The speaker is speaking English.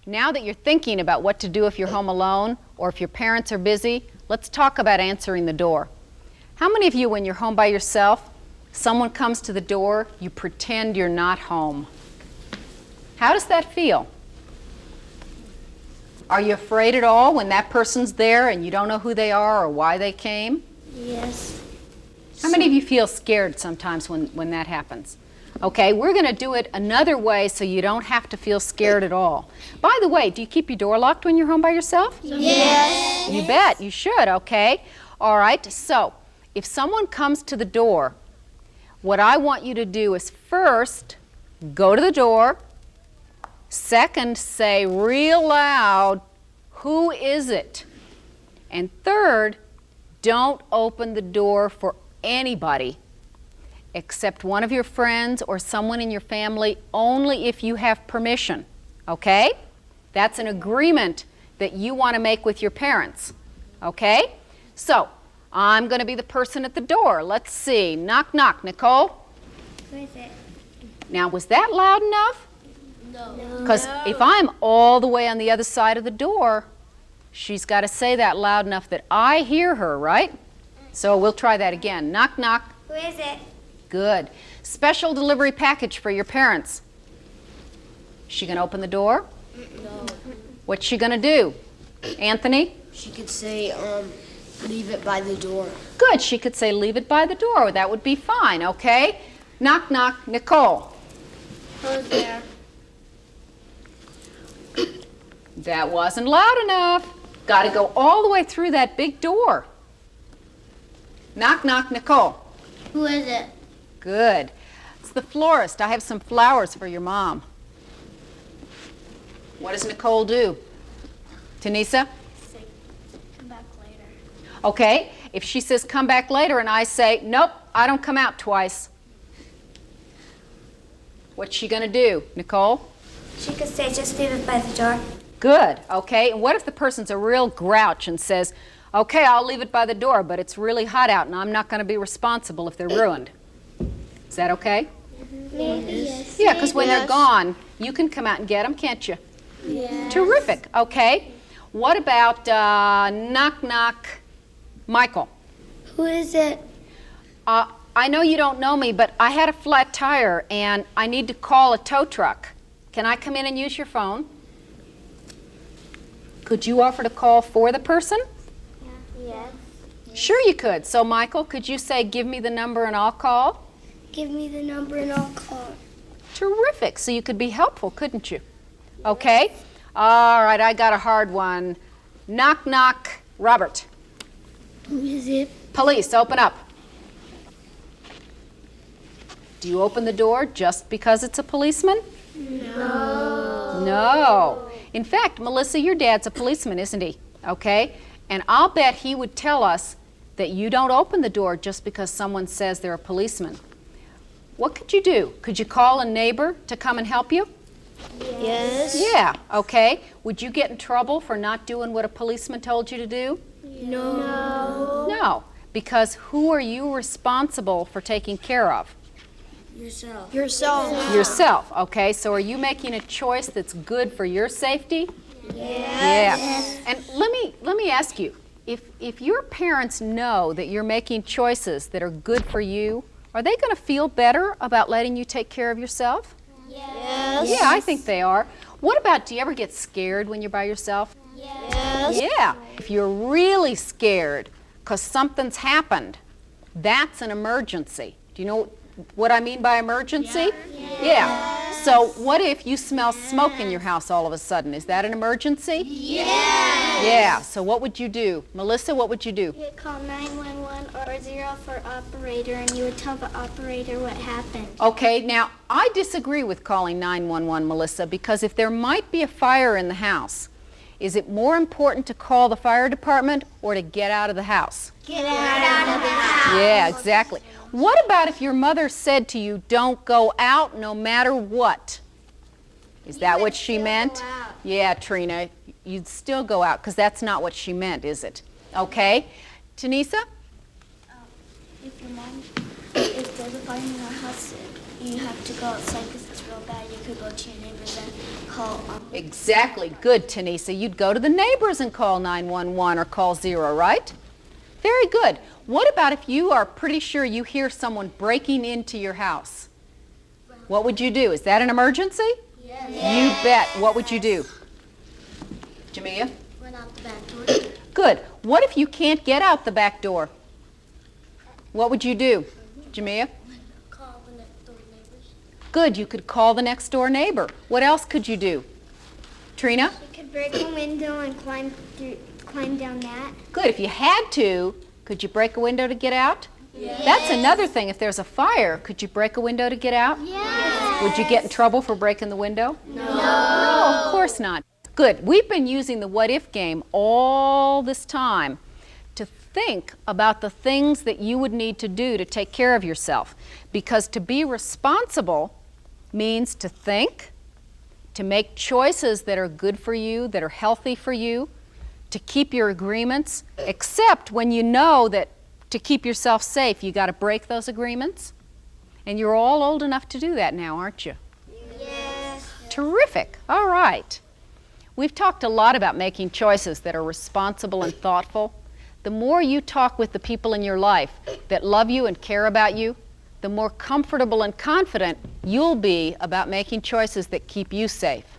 now that you're thinking about what to do if you're home alone or if your parents are busy, let's talk about answering the door. How many of you, when you're home by yourself, someone comes to the door, you pretend you're not home? How does that feel? Are you afraid at all when that person's there and you don't know who they are or why they came? Yes. How many of you feel scared sometimes when that happens? Okay, we're going to do it another way so you don't have to feel scared at all. By the way, do you keep your door locked when you're home by yourself? Yes. You bet, you should, okay? All right, so if someone comes to the door, what I want you to do is first, go to the door. Second, say real loud, who is it? And third, don't open the door for anybody except one of your friends or someone in your family, only if you have permission, okay? That's an agreement that you want to make with your parents, okay? So, I'm going to be the person at the door. Let's see. Knock, knock. Nicole? Who is it? Now, was that loud enough? No. Because if I'm all the way on the other side of the door, she's got to say that loud enough that I hear her, right? So we'll try that again. Knock, knock. Who is it? Good. Special delivery package for your parents. She going to open the door? No. What's she going to do? Anthony? She could say, leave it by the door. Good. She could say, leave it by the door. That would be fine, okay? Knock, knock. Nicole? Who's there? That wasn't loud enough. Got to go all the way through that big door. Knock, knock. Nicole? Who is it? Good. It's the florist. I have some flowers for your mom. What does Nicole do? Tanisa? Say, come back later. Okay. If she says come back later and I say, nope, I don't come out twice. What's she going to do? Nicole? She could say, just leave it by the door. Good. Okay. And what if the person's a real grouch and says, okay, I'll leave it by the door, but it's really hot out and I'm not going to be responsible if they're ruined? Is that okay? Yes. Yeah, because when they're gone, you can come out and get them, can't you? Yes. Terrific. Okay. What about knock, knock, Michael? Who is it? I know you don't know me, but I had a flat tire and I need to call a tow truck. Can I come in and use your phone? Could you offer to call for the person? Yes. Sure you could. So Michael, could you say, give me the number and I'll call? Give me the number and I'll call. Terrific. So you could be helpful, couldn't you? Okay. All right, I got a hard one. Knock, knock, Robert. Who is it? Police, open up. Do you open the door just because it's a policeman? No. No. In fact, Melissa, your dad's a policeman, isn't he? Okay? And I'll bet he would tell us that you don't open the door just because someone says they're a policeman. What could you do? Could you call a neighbor to come and help you? Yes. Yeah, okay. Would you get in trouble for not doing what a policeman told you to do? No. No, because who are you responsible for taking care of? Yourself. Yourself, okay? So are you making a choice that's good for your safety? Yes. Yeah. And let me ask you, if your parents know that you're making choices that are good for you, are they going to feel better about letting you take care of yourself? Yes. Yeah, I think they are. What about, do you ever get scared when you're by yourself? Yes. Yeah. If you're really scared because something's happened, that's an emergency. Do you know what I mean by emergency? Yeah. So what if you smell smoke in your house all of a sudden? Is that an emergency? Yeah. So what would you do? Melissa, what would you do? You'd call 911 or 0 for operator, and you would tell the operator what happened. Okay, now I disagree with calling 911, Melissa, because if there might be a fire in the house, is it more important to call the fire department or to get out of the house? Get out of the house. Yeah, exactly. What about if your mother said to you, don't go out no matter what? Is that what she meant? Yeah, Trina, you'd still go out because that's not what she meant, is it? Okay. Tanisa? If your mom, if there's a fire in your house, you have to go outside because it's real bad. You could go to your neighbors and call Exactly. Good, Tanisa. You'd go to the neighbors and call 911 or call 0, right? Very good. What about if you are pretty sure you hear someone breaking into your house? What would you do? Is that an emergency? Yes. You bet. What would you do? Jamia? Run out the back door. Good. What if you can't get out the back door? What would you do? Jamia? Call the next door neighbors. Good. You could call the next door neighbor. What else could you do? Trina? You could break a window and climb down that. Good. If you had to, could you break a window to get out? Yes. That's another thing. If there's a fire, could you break a window to get out? Yes. Would you get in trouble for breaking the window? No, of course not. Good. We've been using the what if game all this time to think about the things that you would need to do to take care of yourself. Because to be responsible means to think, to make choices that are good for you, that are healthy for you, to keep your agreements, except when you know that to keep yourself safe, you got to break those agreements. And you're all old enough to do that now, aren't you? Yes. Terrific. All right. We've talked a lot about making choices that are responsible and thoughtful. The more you talk with the people in your life that love you and care about you, the more comfortable and confident you'll be about making choices that keep you safe.